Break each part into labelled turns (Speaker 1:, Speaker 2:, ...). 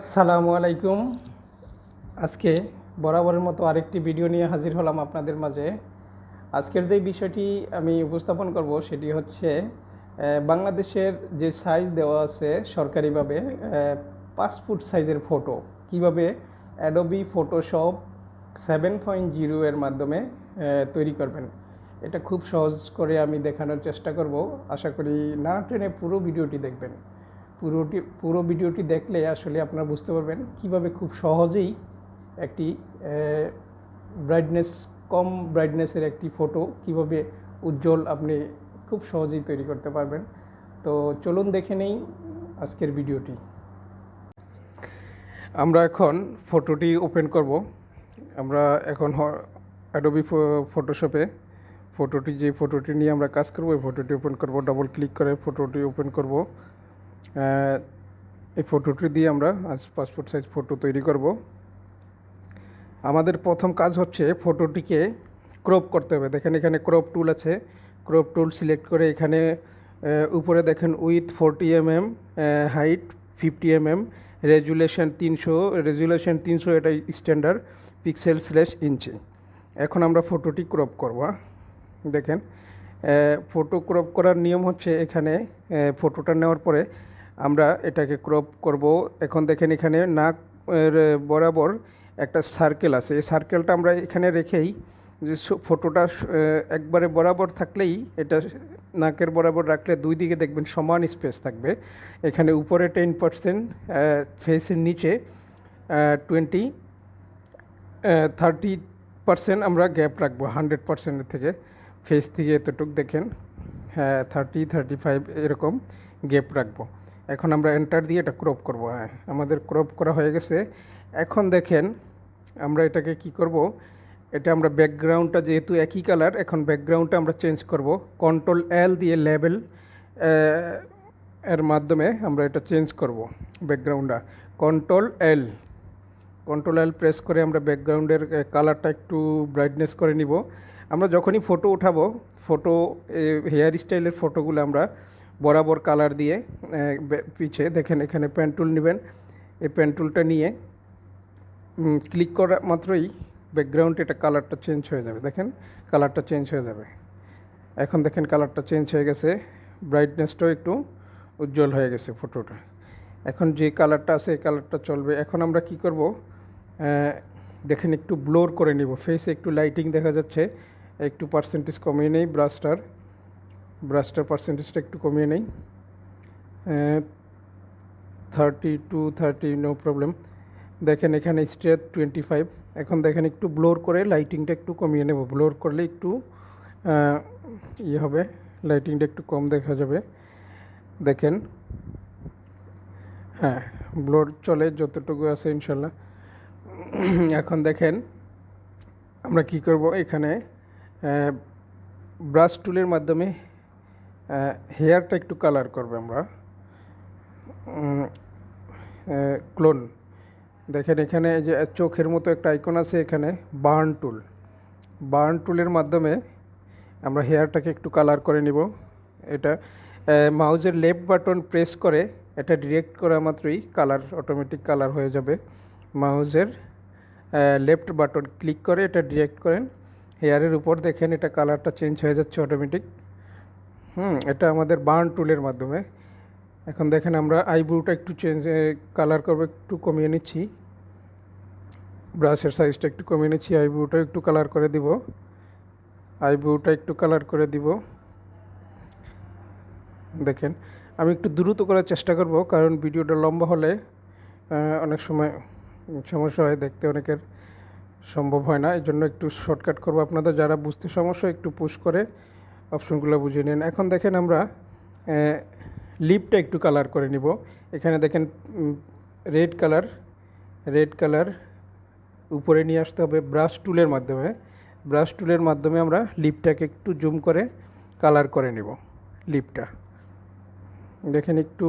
Speaker 1: আসসালামু আলাইকুম। আজকে বরাবরের মতো আরেকটি ভিডিও নিয়ে হাজির হলাম আপনাদের মাঝে। আজকের যে বিষয়টি আমি উপস্থাপন করব সেটি হচ্ছে বাংলাদেশের যে সাইজ দেওয়া আছে সরকারিভাবে 5 ফুট সাইজের ফটো কিভাবে অ্যাডোবি ফটোশপ 7.0 এর মাধ্যমে তৈরি করবেন। এটা খুব সহজ করে আমি দেখানোর চেষ্টা করব। আশা করি না টেনে পুরো ভিডিওটি দেখবেন। পুরো ভিডিওটি দেখলে আসলে আপনারা বুঝতে পারবেন কিভাবে খুব সহজেই একটি কম ব্রাইটনেসের একটি ফটো কিভাবে উজ্জ্বল আপনি খুব সহজেই তৈরি করতে পারবেন। তো চলুন দেখে নেই আজকের ভিডিওটি। আমরা এখন ফটোটি ওপেন করব। আমরা এখন অ্যাডোবি ফটোশপে যে ফটোটি নিয়ে আমরা কাজ করব এই ফটোটি ওপেন করব। ডাবল ক্লিক করে ফটোটি ওপেন করব। এই ফটোটি দিয়ে আমরা আজ 5 ফুট সাইজ ফটো তৈরি করব। আমাদের প্রথম কাজ হচ্ছে ফটোটিকে ক্রপ করতে হবে। দেখেন এখানে ক্রপ টুল আছে। ক্রপ টুল সিলেক্ট করে এখানে উপরে দেখেন with 40 mm, height 50 mm, resolution 300 এটা স্ট্যান্ডার্ড পিক্সেল/ইঞ্চি। এখন আমরা ফটোটি ক্রপ করব। দেখেন ফটো ক্রপ করার নিয়ম হচ্ছে এখানে ফটোটা নেওয়ার পরে আমরা এটাকে ক্রপ করব। এখন দেখেন এখানে নাক বরাবর একটা সার্কেল আছে। এই সার্কেলটা আমরা এখানে রেখেই যে ফটোটা একবারে বরাবর থাকলেই এটা নাকের বরাবর রাখলে দুই দিকে দেখবেন সমান স্পেস থাকবে। এখানে উপরে 10%, ফেসের নিচে 30% আমরা গ্যাপ রাখবো 100%-এর থেকে। ফেস থেকে এতটুক দেখেন 30-35 এরকম গ্যাপ রাখবো। এখন আমরা এন্টার দিয়ে এটা ক্রপ করব। আমাদের ক্রপ করা হয়ে গেছে। এখন দেখেন আমরা এটাকে কি করব, এটা আমরা ব্যাকগ্রাউন্ডটা যেহেতু একই কালার, এখন ব্যাকগ্রাউন্ডটা আমরা চেঞ্জ করব। Ctrl+L দিয়ে লেবেল এর মাধ্যমে আমরা এটা চেঞ্জ করব ব্যাকগ্রাউন্ডটা। Ctrl+L প্রেস করে আমরা ব্যাকগ্রাউন্ডের কালারটা একটু ব্রাইটনেস করে নিব। আমরা যখনই ফটো উঠাবো, হেয়ার স্টাইলের ফটোগুলো আমরা বরাবর কালার দিয়ে পিছে দেখেন এখানে পেন টুল নেবেন। এই পেন টুলটা নিয়ে ক্লিক করা মাত্রই ব্যাকগ্রাউন্ডে এটা কালারটা চেঞ্জ হয়ে যাবে। দেখেন কালারটা চেঞ্জ হয়ে যাবে। এখন দেখেন কালারটা চেঞ্জ হয়ে গেছে, ব্রাইটনেসটাও একটু উজ্জ্বল হয়ে গেছে ফটোটা। এখন যে কালারটা আছে এই কালারটা চলবে। এখন আমরা কি করব, দেখেন একটু ব্লোর করে নিব। ফেসে একটু লাইটিং দেখা যাচ্ছে, একটু পার্সেন্টেজ কমিয়ে নেই। ব্রাশটার পার্সেন্টেজটা একটু কমিয়ে নেই, 30 নো প্রবলেম। দেখেন এখানে স্ট্রেট 25। এখন দেখেন একটু ব্লোর করে লাইটিংটা একটু কমিয়ে নেব। ব্লোর করলে একটু হবে, লাইটিংটা একটু কম দেখা যাবে। দেখেন ব্লোর চলে যতটুকু আছে ইনশাল্লাহ। এখন দেখেন আমরা কি করব, এখানে ব্রাশ টুলের মাধ্যমে হেয়ারটা একটু কালার করবে আমরা। ক্লোন দেখেন এখানে যে চোখের মতো একটা আইকন আছে, এখানে বার্ন টুলের মাধ্যমে আমরা হেয়ারটাকে একটু কালার করে নিব। এটা মাউজের লেফট বাটন প্রেস করে এটা ডিরেক্ট করা মাত্রই অটোমেটিক কালার হয়ে যাবে। মাউজের লেফট বাটন ক্লিক করে এটা ডিরেক্ট করেন হেয়ারের উপর, দেখেন এটা কালারটা চেঞ্জ হয়ে যাচ্ছে অটোমেটিক। এটা আমাদের বার্ন টুলের মাধ্যমে। এখন দেখেন আমরা আইব্রোটা একটু কালার করবো, একটু কমিয়ে নিচ্ছি। ব্রাশের সাইজটা একটু কমিয়ে নিচ্ছি, আইব্রোটা একটু কালার করে দিব। দেখেন আমি একটু দ্রুত করার চেষ্টা করব, কারণ ভিডিওটা লম্বা হলে অনেক সময় সমস্যা হয়, দেখতে অনেকের সম্ভব হয় না। এই জন্য একটু শর্টকাট করব। আপনাদের যারা বুঝতে সমস্যা একটু পুশ করে অপশনগুলো বুঝিয়ে নিন। এখন দেখেন আমরা লিপটা একটু কালার করে নিব। এখানে দেখেন রেড কালার উপরে নিয়ে আসতে হবে ব্রাশ টুলের মাধ্যমে আমরা লিপটাকে একটু জুম করে কালার করে নিব। লিপটা দেখেন একটু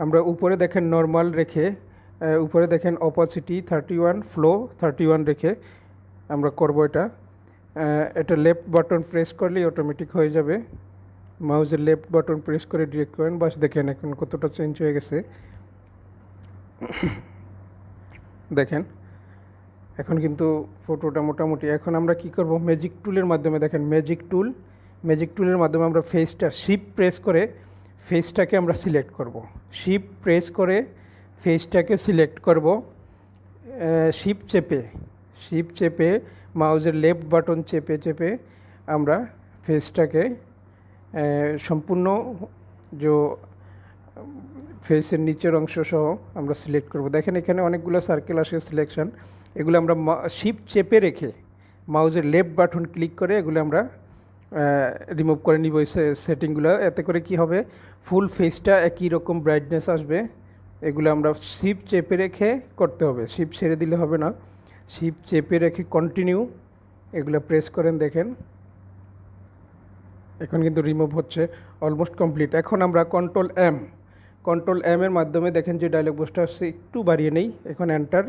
Speaker 1: আমরা উপরে দেখেন নর্মাল রেখে, উপরে দেখেন অপাসিটি 31, ফ্লো 31 রেখে আমরা করব এটা লেফট বাটন প্রেস করলেই অটোমেটিক হয়ে যাবে। মাউসের লেফট বাটন প্রেস করে ডিরেক্ট করেন, বাস দেখেন এখন কতটা চেঞ্জ হয়ে গেছে। দেখেন এখন কিন্তু ফটোটা মোটামুটি। এখন আমরা কি করব, ম্যাজিক টুলের মাধ্যমে, দেখেন ম্যাজিক টুলের মাধ্যমে আমরা ফেসটা শিফট প্রেস করে ফেসটাকে আমরা সিলেক্ট করব। শিফট প্রেস করে ফেসটাকে সিলেক্ট করব, শিফট চেপে মাউসের লেফট বাটন চেপে আমরা ফেসটাকে সম্পূর্ণ যে ফেসের নিচের অংশ সহ আমরা সিলেক্ট করব। দেখেন এখানে অনেকগুলো সার্কেল আসে সিলেকশন, এগুলো আমরা শিফট চেপে রেখে মাউসের লেফট বাটন ক্লিক করে এগুলো আমরা রিমুভ করে নিব এই সেটিংগুলো। এতে করে কি হবে, ফুল ফেসটা একই রকম ব্রাইটনেস আসবে। এগুলো আমরা শিফট চেপে রেখে করতে হবে, শিফট ছেড়ে দিলে হবে না। শিফট চেপে রেখে কন্টিনিউ এগুলো প্রেস করেন, দেখেন এখন কিন্তু রিমুভ হচ্ছে, অলমোস্ট কমপ্লিট। এখন আমরা কন্ট্রোল এম এর মাধ্যমে দেখেন যে ডায়লগ বক্সটা আসছে, একটু বাড়িয়ে নেই, এখন এন্টার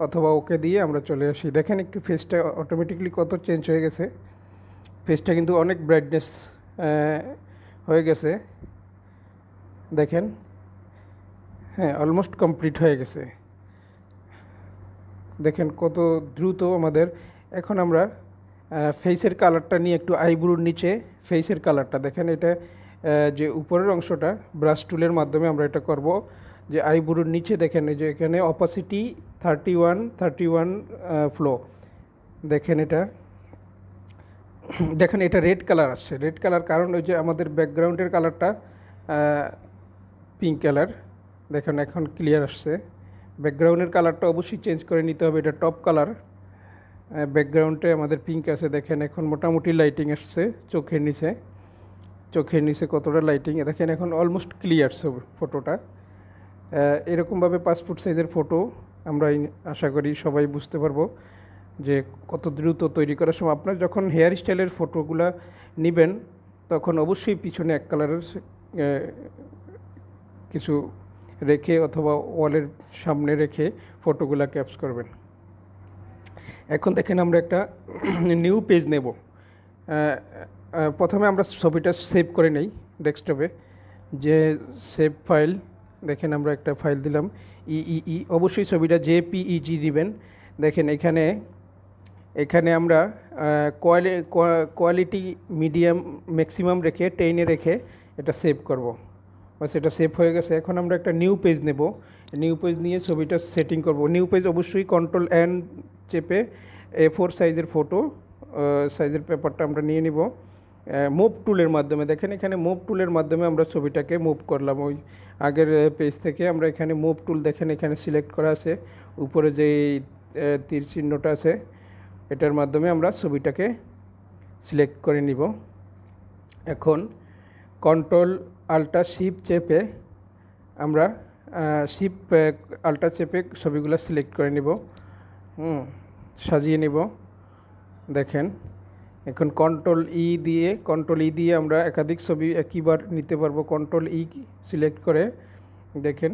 Speaker 1: অথবা ওকে দিয়ে আমরা চলে আসি। দেখেন একটু ফেসটা অটোমেটিকলি কত চেঞ্জ হয়ে গেছে, ফেসটা কিন্তু অনেক ব্রাইটনেস হয়ে গেছে দেখেন। হ্যাঁ, অলমোস্ট কমপ্লিট হয়ে গেছে, দেখেন কত দ্রুত আমাদের। এখন আমরা ফেসের কালারটা নিয়ে একটু আইব্রোর নিচে ফেসের কালারটা দেখেন, এটা যে উপরের অংশটা ব্রাশ টুলের মাধ্যমে আমরা এটা করব। যে আইব্রোর নিচে দেখেন এই যে এখানে অপাসিটি 31 ফ্লো, দেখেন এটা রেড কালার আসছে। রেড কালার কারণ ওই যে আমাদের ব্যাকগ্রাউন্ডের কালারটা পিঙ্ক কালার, দেখেন এখন ক্লিয়ার আসছে। ব্যাকগ্রাউন্ডের কালারটা অবশ্যই চেঞ্জ করে নিতে হবে, এটা টপ কালার, ব্যাকগ্রাউন্ডে আমাদের পিঙ্ক আছে। দেখেন এখন মোটামুটি লাইটিং আসছে চোখের নিচে কতটা লাইটিং, দেখেন এখন অলমোস্ট ক্লিয়ার ফটোটা। এরকমভাবে পাসপোর্ট সাইজের ফটো আমরা আশা করি সবাই বুঝতে পারবো যে কত দ্রুত তৈরি করার সময়। আপনার যখন হেয়ার স্টাইলের ফটোগুলা নেবেন তখন অবশ্যই পিছনে এক কালারের কিছু রেখে অথবা ওয়ালের সামনে রেখে ফটোগুলা ক্যাপচ করবেন। এখন দেখেন আমরা একটা নিউ পেজ নেব। প্রথমে আমরা ছবিটা সেভ করে নেই ডেস্কটপে, যে সেভ ফাইল, দেখেন আমরা একটা ফাইল দিলাম ইই, অবশ্যই ছবিটা জেপিইজি দিবেন। দেখেন এখানে আমরা কোয়ালিটি মিডিয়াম ম্যাক্সিমাম রেখে 10 রেখে এটা সেভ করব। বাস এটা সেভ হয়ে গেছে। এখন আমরা একটা নিউ পেজ নেব, নিউ পেজ নিয়ে ছবিটা সেটিং করব। নিউ পেজ অবশ্যই কন্ট্রোল এন চেপে A4 সাইজের ফটো সাইজের পেপারটা আমরা নিয়ে নিব মুভ টুলের মাধ্যমে। দেখেন এখানে মুভ টুলের মাধ্যমে আমরা ছবিটাকে মুভ করলাম, ওই আগের পেজ থেকে আমরা এখানে মুভ টুল, দেখেন এখানে সিলেক্ট করা আছে, উপরে যে তীর চিহ্নটা আছে এটার মাধ্যমে আমরা ছবিটাকে সিলেক্ট করে নিব। এখন কন্ট্রোল আল্টা শিফট চেপে আমরা ছবিগুলো সিলেক্ট করে নিব, সাজিয়ে নিব। দেখেন এখন কন্ট্রোল ই দিয়ে আমরা একাধিক ছবি একইবার নিতে পারবো। কন্ট্রোল ই সিলেক্ট করে দেখেন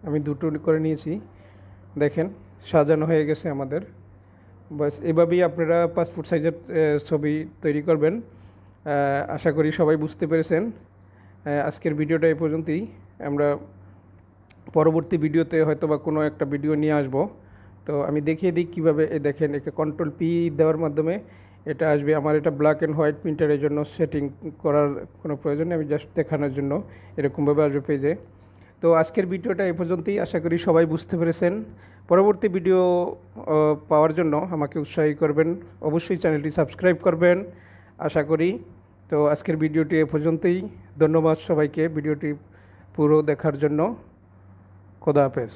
Speaker 1: আমি দুটো করে নিয়েছি, দেখেন সাজানো হয়ে গেছে আমাদের। বাস এভাবেই আপনারা পাসপোর্ট সাইজের ছবি তৈরি করবেন। আশা করি সবাই বুঝতে পেরেছেন। আজকের ভিডিওটা এই পর্যন্তই, আমরা পরবর্তী ভিডিওতে হয়তো বা কোনো একটা ভিডিও নিয়ে আসব। তো আমি দেখিয়ে দিই কীভাবে। দেখেন একে কন্ট্রোল পি দেওয়ার মাধ্যমে এটা আসবে। আমার এটা ব্ল্যাক অ্যান্ড হোয়াইট প্রিন্টারের জন্য সেটিং করার কোনো প্রয়োজন নেই, আমি জাস্ট দেখানোর জন্য এরকমভাবে আসবে পেজে। তো আজকের ভিডিওটা এই পর্যন্তই, আশা করি সবাই বুঝতে পেরেছেন। পরবর্তী ভিডিও পাওয়ার জন্য আমাকে উৎসাহী করবেন, অবশ্যই চ্যানেলটি সাবস্ক্রাইব করবেন আশা করি। তো আজকের ভিডিওটি এ পর্যন্তই, ধন্যবাদ সবাইকে ভিডিওটি পুরো দেখার জন্য। খোদা হাফেজ।